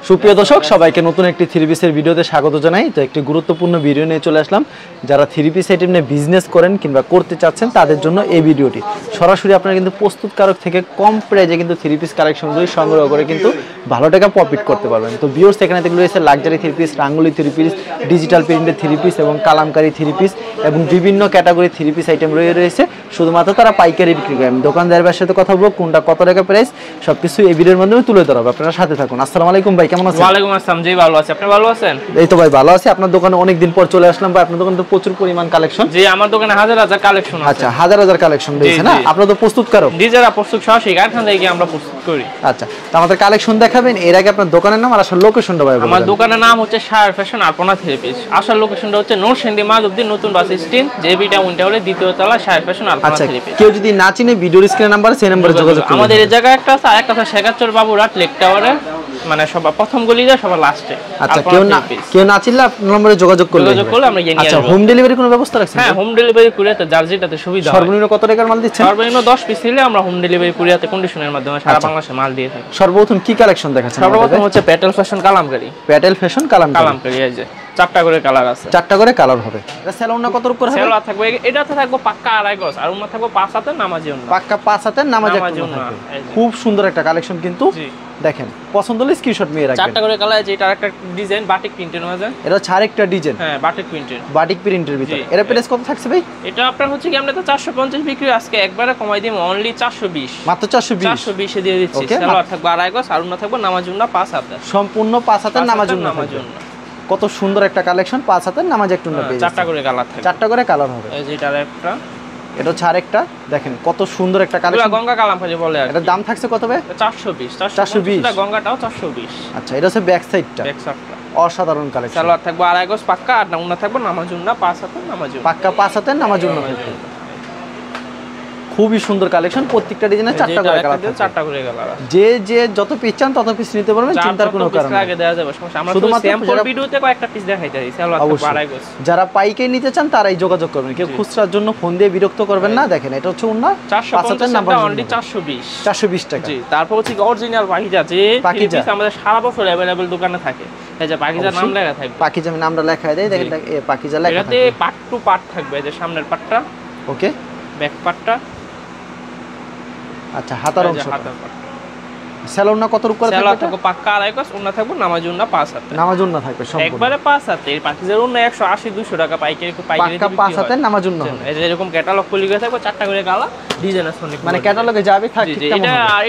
সুপ্রিয় দর্শক সবাইকে নতুন একটি থ্রি পিসের ভিডিওতে স্বাগত জানাই। তো একটি গুরুত্বপূর্ণ ভিডিও নিয়ে চলে আসলাম। যারা থ্রি পিস আইটেম নিয়ে বিজনেস করেন কিংবা করতে চাচ্ছেন তাদের জন্য এই ভিডিওটি। সরাসরি আপনারা কিন্তু প্রস্তুতকারক থেকে কম প্রাইজে কিন্তু থ্রি পিস কালেকশনগুলি সংগ্রহ করে কিন্তু ভালো টাকা প্রফিট করতে পারবেন। তো ভিউয়ার্স এখানে দেখলে রয়েছে luxury three piece, Rangoli three piece, digital প্রিন্টের থ্রি পিস এবং কালামকারী থ্রি পিস এবং বিভিন্ন ক্যাটাগরি থ্রি পিস আইটেম রয়েছে। শুধুমাত্র তারা পাইকারি বিক্রি করেন। দোকানদারের সাথে কথা বলবো কোনটা কত টাকা প্রাইস সবকিছু এই ভিডিওর মাধ্যমে তুলে ধরবো। আপনারা সাথে থাকুন। আসসালামু আলাইকুম ভাই, কেমন আছেন? ওয়ালাইকুম আসসালাম জি, ভালো আছি। আপনি ভালো আছেন? এই তো ভাই ভালো আছি। আপনার দোকানে অনেক দিন পর চলে আসলাম ভাই। আপনার দোকানে তো প্রচুর পরিমাণ কালেকশন। জি, আমার দোকানে হাজার হাজার কালেকশন আছে। আচ্ছা, হাজার হাজার কালেকশন রয়েছে না? আপনারা তো প্রস্তুতকারক? জি, যারা প্রস্তুত সরাসরি কারখানা থেকে আমরা প্রস্তুত করি। আচ্ছা, তো আমাদের কালেকশন দেখাবেন। এর আগে আপনার দোকানের নাম আর আসল লোকেশনটা ভাই বলুন। আমার দোকানের নাম হচ্ছে শায়ার ফ্যাশন আরপনা থ্রি পিস। আসল লোকেশনটা হচ্ছে নরসিংদী মাধবদী নতুন বাস স্ট্যান্ড, জেবি টাউন টাওয়ারের দ্বিতীয় তলা, শায়ার ফ্যাশন আরপনা থ্রি পিস। কেউ যদি না চিনে ভিডিওর স্ক্রিনে নাম্বার সেই নম্বরে যোগাযোগ করুন। আমাদের এই জায়গায় একটা আছে, আরেকটা আছে শেখাচর বাবুরাট লেক টাওয়ারে, মানে সবার প্রথম গলিতে সবার লাস্টে। আচ্ছা, কেউ না চিনলে আপনার নম্বরে যোগাযোগ করলে আমরা গিয়ে নিয়ে আসব। আচ্ছা, হোম ডেলিভারি কোনো ব্যবস্থা রাখছেন? হ্যাঁ, হোম ডেলিভারি কুরিয়াতে যার যেটাতে সুবিধা। সর্বনিম্ন কত টাকার মাল দিচ্ছেন? সর্বনিম্ন 10 পিস নিলে আমরা হোম ডেলিভারি কুরিয়াতে কন্ডিশনের মাধ্যমে সারা বাংলাদেশে মাল দিয়ে থাকি। সর্বপ্রথম কি কালেকশন দেখাচ্ছেন? সর্বপ্রথম হচ্ছে প্যাটেল ফ্যাশন কালামকারী। প্যাটেল ফ্যাশন কালামকারী, এই যে চারটা করে কালার আছে। চারটা করে কালার হবে। এটা সেলনা কত রূপ করে হবে? সেলনা থাকবে, এটাতে থাকবে পাক্কা আড়াই গজ, আর ওনা থাকবে 5 হাতের নামাজি ওনা। পাক্কা 5 হাতের নামাজি ওনা। খুব সুন্দর একটা কালেকশন কিন্তু। দেখেন, পছন্দ হলে স্ক্রিনশট নিয়ে রাখবেন। চারটা করে কালার আছে। এটা আরেকটা ডিজাইন বাটিক প্রিন্টের মধ্যে। এটা হচ্ছে আরেকটা ডিজাইন। হ্যাঁ, বাটিক প্রিন্টের। বাটিক প্রিন্টের ভিতরে। এর প্রাইস কত থাকছে ভাই? এটা আপনার হচ্ছে কি, আমরা তো 450 বিক্রি, আজকে একবারে কমাই দিই অনলি 420। মাত্র 420 এ দিয়ে দিচ্ছি। সেলনা থাকবে আড়াই গজ, আর ওনা থাকবে নামাজি ওনা 5 হাতের। সম্পূর্ণ 5 হাতের নামাজি ওনা। কত সুন্দর একটা কালেকশন। 5 হাতের নামাজি একটা ওনা পেয়ে যাচ্ছে। চারটা করে কালার থাকবে। চারটা করে কালার হবে। এই যে এটা আরেকটা, এটা হচ্ছে আরেকটা। দেখেন কত সুন্দর একটা কালেকশন। গঙ্গা কালামকারী বলে। আর এটার দাম থাকছে কত ভাই? 420। এটা গঙ্গাটাও 420। আচ্ছা, এটা হচ্ছে ব্যাক সাইডটা। ব্যাক সাইডটা অসাধারণ কালেকশন। সালোয়ার থাকবে আড়াই গজ পাক্কা, আর ওনা থাকবে নামাজি ওনা 5 হাতের নামাজি ওনা। পাক্কা 5 হাতের নামাজি ওনা থাকবে। খুবই সুন্দর কালেকশন। প্রত্যেকটা ডিজাইনে চারটা করে কালার আছে। চারটা করে কালার আছে। যে যত পিস চান তত পিস নিতে পারবেন, চিন্তার কোনো কারণ নেই। আগে দেওয়া যাবে, সমস্যা। আমরা শুধু স্যাম্পল ভিডিওতে কয়েকটা পিস দেখাইতে দিই। সালোয়ার থাকবে আড়াই গজ। যারা পাইকারি নিতে চান তারাই যোগাযোগ করবেন। কেউ খুচরার জন্য ফোন দিয়ে বিরক্ত করবেন না। দেখেন, এটা হচ্ছে ওন্না 450 নাম্বার অনলি 420 টাকা। জি, তারপর হচ্ছে অরিজিনাল পাকিজা। যে পিস আমাদের সারা বছর अवेलेबल দোকানে থাকে। এই যে পাকিজা নাম লেখা থাকবে। পাকিজা নামটা লেখা দেয়। দেখেন এই পাকিজা লেখা থাকবে। এটাতে পার্ট টু পার্ট থাকবে। এই যে সামনের পার্টটা, ওকে, ব্যাক পার্টটা। আচ্ছা, হাতার অংশ। সেলনা কত রূপ করে থাকবে? সেলনা থাকবে পাক্কা আড়াই গজ, ওনা থাকবে নামাজি ওনা 5 হাতে। নামাজি ওনা থাকবে সম্পূর্ণ একবারে 5 হাতে। এই পাকিজার ওনা 180-200 টাকা পাইকারি পাক্কা 5 হাতে নামাজি ওনা হবে। এই যে এরকম ক্যাটালগ পলি করে থাকবে, চারটা করে কালার ডিজাইন আছে অনেক। মানে ক্যাটালগে যাবে থাকবে।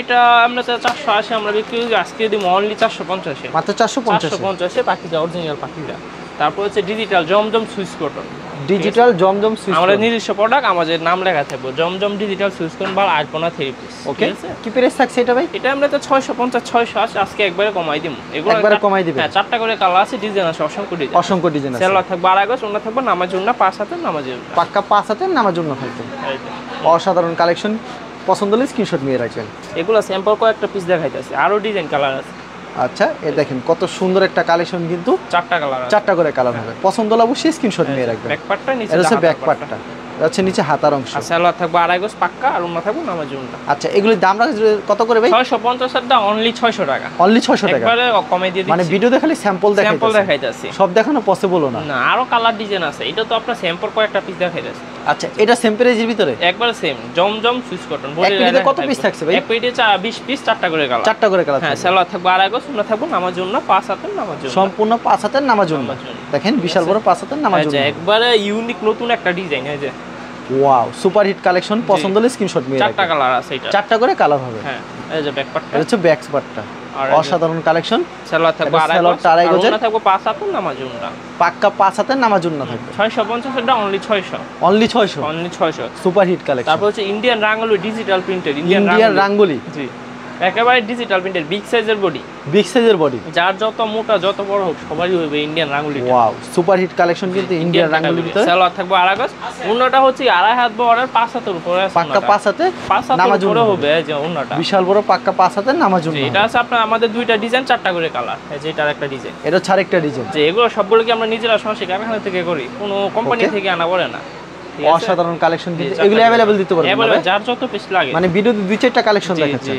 এটা আমরা 480 আমরা বিক্রি করি, আজকে দিই অনলি 450। মাত্র 450 পাকিজা অরিজিনাল পাকিজা। তারপর হচ্ছে ডিজিটাল জমজম সুইস কটন। ডিজিটাল জমজম সুইস, আমাদের নিজস্ব প্রোডাক্ট, আমাদের নাম লেখা থাকবে জমজম ডিজিটাল সুইস কটন বা আরপনা থ্রি পিস। ওকে, কি প্রাইস থাকছে এটা ভাই? এটা আমরা তো 650 680 আজকে একবারে কমাই দিমু। এগুলো একবারে কমাই দিবেন? হ্যাঁ, চারটা করে কালার আছে, ডিজাইন আছে, অসংখ্য ডিজাইন আছে। সেলনা থাকবে আড়াই গজ, ওনা থাকবে নামাজি ওনা 5 হাতের নামাজি ওনা। পাক্কা 5 হাতের নামাজি ওনা থাকবে। অসাধারণ কালেকশন। পছন্দ হলে স্ক্রিনশট নিয়ে রাখবেন। এগুলো স্যাম্পল কয়েকটা পিস দেখাইতেছি, আরো ডিজাইন কালার আছে। আচ্ছা, এই দেখেন কত সুন্দর একটা কালেকশন কিন্তু। চারটা কালার আছে, চারটা করে কালার হবে। পছন্দ হলে অবশ্যই স্ক্রিনশট নিয়ে রাখবেন। ব্যাক পার্টটা নিচে, এটা হচ্ছে ব্যাক পার্টটা, এটা হচ্ছে নিচে হাতার অংশ। সেলনা থাকবে আড়াই গজ পাক্কা, আর ওনা থাকবে নামাজি ওনা। আচ্ছা, এগুলোর দাম কত করে ভাই? 650 টাকা অনলি 600 টাকা। অনলি 600 টাকা একবারে কমাই দিয়ে দিচ্ছি। মানে ভিডিওতে খালি স্যাম্পল দেখাইতাছি, সব দেখানো পসিবল না। না, আরো কালার ডিজাইন আছে। এটা তো আপনার স্যাম্পল কয়েকটা পিস দেখাইতাছি। আচ্ছা, এটা সেম প্রাইজের ভিতরে একবারে সেম জমজম সুইস কটন। এক পিসে কত পিস থাকছে ভাই? এক পিসে 20 পিস, চারটা করে কালার। চারটা করে কালার। হ্যাঁ, সেলনা থাকবে আড়াই গজ, ওনা থাকবে নামাজি ওনা 5 হাতের নামাজি ওনা। সম্পূর্ণ 5 হাতের নামাজি ওনা। দেখেন বিশাল বড় 5 হাতের নামাজি ওনা। একবারে ইউনিক নতুন একটা ডিজাইন। এই যে ওয়াও, সুপার হিট কালেকশন। পছন্দ হলে স্ক্রিনশট নিয়ে রাখবেন। চারটা কালার আছে, এটা চারটা করে কালার হবে। হ্যাঁ, এই যে ব্যাক পার্টটা, এটা হচ্ছে ব্যাক পার্টটা। অসাধারণ কালেকশন। সেলনা থাকবে আড়াই গজ, ওনা থাকবে 5 হাতের নামাজি ওনা। পাক্কা 5 হাতের নামাজি ওনা থাকবে। 650 এটা only 600। Only 600 super hit collection. তারপর হচ্ছে ইন্ডিয়ান রাঙ্গুলি ডিজিটাল প্রিন্টেড। ইন্ডিয়ান রাঙ্গুলি, জি, একেবারে ডিজিটাল প্রিন্টেড, বিগ সাইজের বডি। যার যত মোটা যত বড় হোক সবারই হবে Indian Rangoli. Wow, super hit collection কিন্তু ইন্ডিয়ান রাঙ্গুলির ভিতরে। সেলনা থাকবে আড়াই গজ, ওন্নাটা হচ্ছে আড়াই হাত বড়, 5 হাতের উপরে আছে। পাক্কা 5 হাতে নামাজ বড় হবে। এই যে ওন্নাটা বিশাল বড়, পাক্কা 5 হাতে নামাজ ওন্না। এটা আছে আপনার আমাদের দুইটা ডিজাইন, চারটা করে কালার। এই যে এটার একটা ডিজাইন, এটা হচ্ছে আরেকটা ডিজাইন। যে এগুলো সবগুলো কি আমরা নিজেরা সরাসরি কারখানা থেকে করি, কোনো কোম্পানি থেকে আনা পড়ে না। অসাধারণ কালেকশন কিন্তু এগুলো अवेलेबल দিতে পারবেন যার যত পিস লাগে। মানে ভিডিওতে দুই চারটা কালেকশন দেখাচ্ছেন।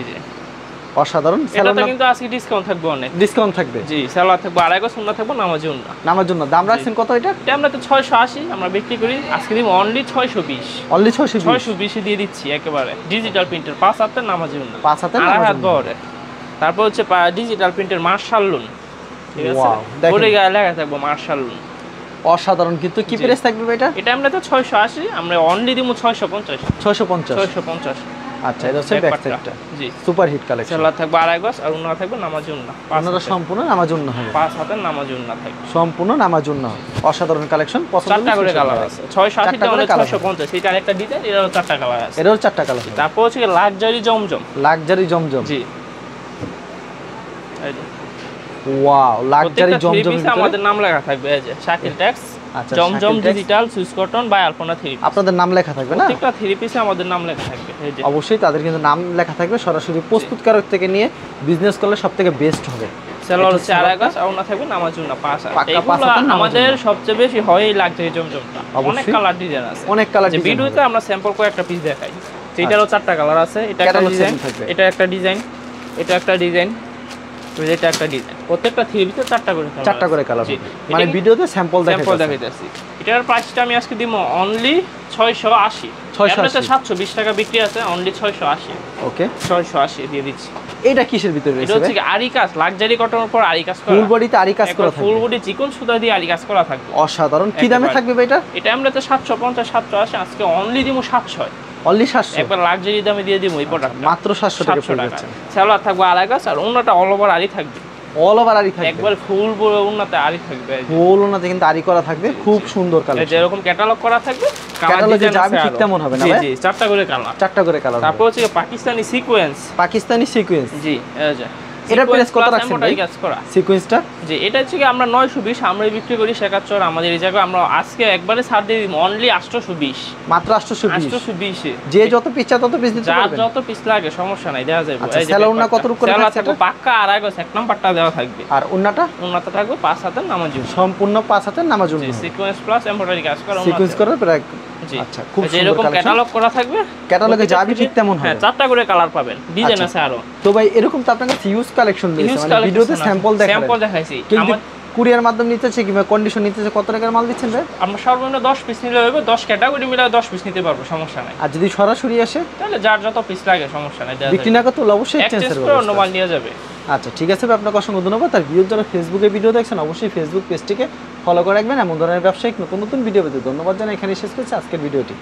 অসাধারণ। এটাতে কিন্তু আজকে ডিসকাউন্ট থাকবে অনেক। ডিসকাউন্ট থাকবে? জি, সালোয়ার থাকবে আড়াই গজ, ওন্না থাকবে নামাজি ওন্না। নামার জন্য দাম রাখছেন কত এটা? এটা আমরা তো 680 আমরা বিক্রি করি, আজকে দিব অনলি 620। অনলি 620? 620 দিয়ে দিচ্ছি একেবারে। ডিজিটাল প্রিন্টের 5 হাতের নামাজি ওন্না, 5 হাতের আড়াই নামাজি হাত ওন্না। বহরে। তারপর হচ্ছে ডিজিটাল প্রিন্টের মার্শাল লুন, ঠিক আছে? ওয়াও, দেখেন। পরে গায়ে লেখা থাকবে মার্শাল লুন। অসাধারণ। কিন্তু কি জি। প্রাইস থাকবে এটা? এটা আমরা তো 680, আমরা অনলি দিব 650। 650? 650। আচ্ছা, এটা হচ্ছে ব্যাক সাইডটা। জি, সুপার হিট কালেকশন। সালোয়ার থাকবে আড়াই গজ আর ওন্না থাকবে নামাজি ওন্না। আপনারা সম্পূর্ণ নামার জন্য হবে? 5 হাতের নামাজি ওন্না থাকবে। সম্পূর্ণ নামার জন্য অসাধারণ কালেকশন। পছন্দ চারটা করে কালার আছে। 680 তে আমাদের কালার। 650, এটা আরেকটা ডিজাইন, এটারও চারটা কালার আছে। এরও 4টা কালার। তারপর হচ্ছে লাক্সারি জমজম। লাক্সারি জমজম। জি, এই যে ওয়াও, লাক্সারি প্রত্যেকটা থ্রি জমজম। পিসে আমাদের নাম লেখা থাকবে, এই যে শাকিল ট্যাক্স, আচ্ছা, Zamzam Shakil tax. Digital, Swiss cotton by Alpana three piece. আপনাদের নাম লেখা থাকবে না? প্রত্যেকটা থ্রি পিসে আমাদের নাম লেখা থাকবে, এই যে অবশ্যই তাদের কিন্তু নাম লেখা থাকবে। সরাসরি প্রস্তুতকারক থেকে নিয়ে বিজনেস করলে সবথেকে বেস্ট হবে। সেলর হচ্ছে আড়াই গজ আর ওনা থাকবে নামাজ ওন্না 5 হাত। পাক্কা 5 এগুলো হাতের নামাজ আমাদের ওন্না। সবচেয়ে বেশি হয় এই লাক্সারি জমজমটা। অবশ্যই। অনেক কালার ডিজাইন আছে, অনেক কালার যে ডিজাইন ভিডিওতে আমরা স্যাম্পল করে একটা পিস দেখাই। তো এটারও চারটা কালার আছে, এটা একটা Catalog ডিজাইন, seven থাকবে। এটা একটা ডিজাইন, এটা একটা ডিজাইন, এটা একটা ডিজাইন। প্রত্যেকটা থ্রি পিসে চারটা করে কালার, 4টা করে কালার। জি। মানে এটা ভিডিওতে স্যাম্পল স্যাম্পল দেখাচ্ছি। দেখাইতেছি। এটার প্রাইসটা আমি আজকে দিব অনলি 680। 680 এমনিতে 720 টাকা বিক্রি আছে, অনলি 680। ওকে। 680 দিয়ে দিচ্ছি। এটা কিসের ভিতরে এটা রয়েছে হচ্ছে ভাই? কি আরি কাজ, লাক্সারি কটনের উপর আরি কাজ করা। ফুল বডিতে আরি কাজ করা ফুল থাকবে। বডি চিকন সুতা দিয়ে আরি কাজ করা থাকবে। অসাধারণ। কি দামে একেবারে। থাকবে ভাই এটা? এটা আমরা তো 750 780, আজকে অনলি দিব 700। অনলি 700? একবার লাক্সারি দামে দিয়ে দিব এই প্রোডাক্ট, মাত্র 700 টাকা 700 পেয়ে টাকা। যাচ্ছেন। সালোয়ার থাকবে আড়াই গজ আর ওন্নাটা অল ওভার আরি থাকবে, অল ওভার আরি থাকবে। একবার ফুল বড় ওন্নাতে আরি থাকবে। এই যে। ফুল ওনাতে কিন্তু আরি করা থাকবে। খুব সুন্দর এই কালেকশন। যে এরকম ক্যাটালগ করা থাকবে, কালার ক্যাটালগে ডিজাইন যাবে আছে ঠিক আরো। তেমন হবে না জি ভাই? জি, চারটা করে কালার। 4টা করে কালার। তারপর হচ্ছে পাকিস্তানি সিকোয়েন্স। পাকিস্তানি সিকোয়েন্স। জি, এই যে এটা Sequence প্রাইস কত plus রাখছেন ভাই? embroidery কাজ করা। সিকোয়েন্সটা জি, এটা হচ্ছে কি আমরা 920 আমরা বিক্রি করি শেখাচ্ছর আমাদের এই জায়গায়। আমরা আজকে একবারে ছাড় দিয়ে দিব অনলি 820। মাত্র 820? 820 এ যে যত পিস চায় তত পিস দিতে যার পারবেন? যত পিস লাগে সমস্যা নাই, দেওয়া যাবে। আচ্ছা, সেলার না কত রূপ করে সেলার থাকছে থাকবে এটা? পাক্কা আড়াই গজ, এক নাম্বারটা দেওয়া থাকবে। আর ওন্নাটা? উন্নত থাকবে 5 হাতের নামাজি। সম্পূর্ণ 5 হাতের নামার জন্য। জি, সিকোয়েন্স প্লাস এমব্রয়ডারি কাজ করা। সিকোয়েন্স করে প্রায়। জি, আচ্ছা, খুব এই যে সুন্দর এরকম কালেকশন। ক্যাটালগ করা থাকবে। ক্যাটালগে যাবে ঠিক তেমন হবে। হ্যাঁ, চারটা করে কালার পাবেন, ডিজাইন আচ্ছা। আছে আরো। তো ভাই এরকম তো আপনার কাছে ইউজ কালেকশন রয়েছে, Huge মানে collection ভিডিওতে আছে। স্যাম্পল দেখালেন। স্যাম্পল দেখাইছি। কিন্তু আমার কুরিয়ার মাধ্যমে নিতেছে কিংবা কন্ডিশন নিতেছে, কত টাকার মাল দিচ্ছেন ভাই? আমরা সর্বনিম্ন 10 পিস নিলে হবে, 10 ক্যাটাগরি মিলে 10 পিস নিতে পারবো, সমস্যা নাই। আর যদি সরাসরি আসে তাহলে যার যত পিস লাগে সমস্যা নাই, দেওয়া বিক্রি যাবে। না করতে হলে অবশ্যই এক্সচেঞ্জ এক্সচেঞ্জের করে অন্য ব্যবস্থা। মাল নিয়ে যাবে। আচ্ছা, ঠিক আছে ভাই, আপনাকে অসংখ্য ধন্যবাদ। আর ভিডিও যারা ফেসবুকে ভিডিও দেখছেন অবশ্যই ফেসবুক পেজটিকে ফলো করে রাখবেন। এমন ধরনের ব্যবসায়িক নতুন নতুন ভিডিও পেতে ধন্যবাদ জানাই। এখানে শেষ করছি আজকের ভিডিওটি।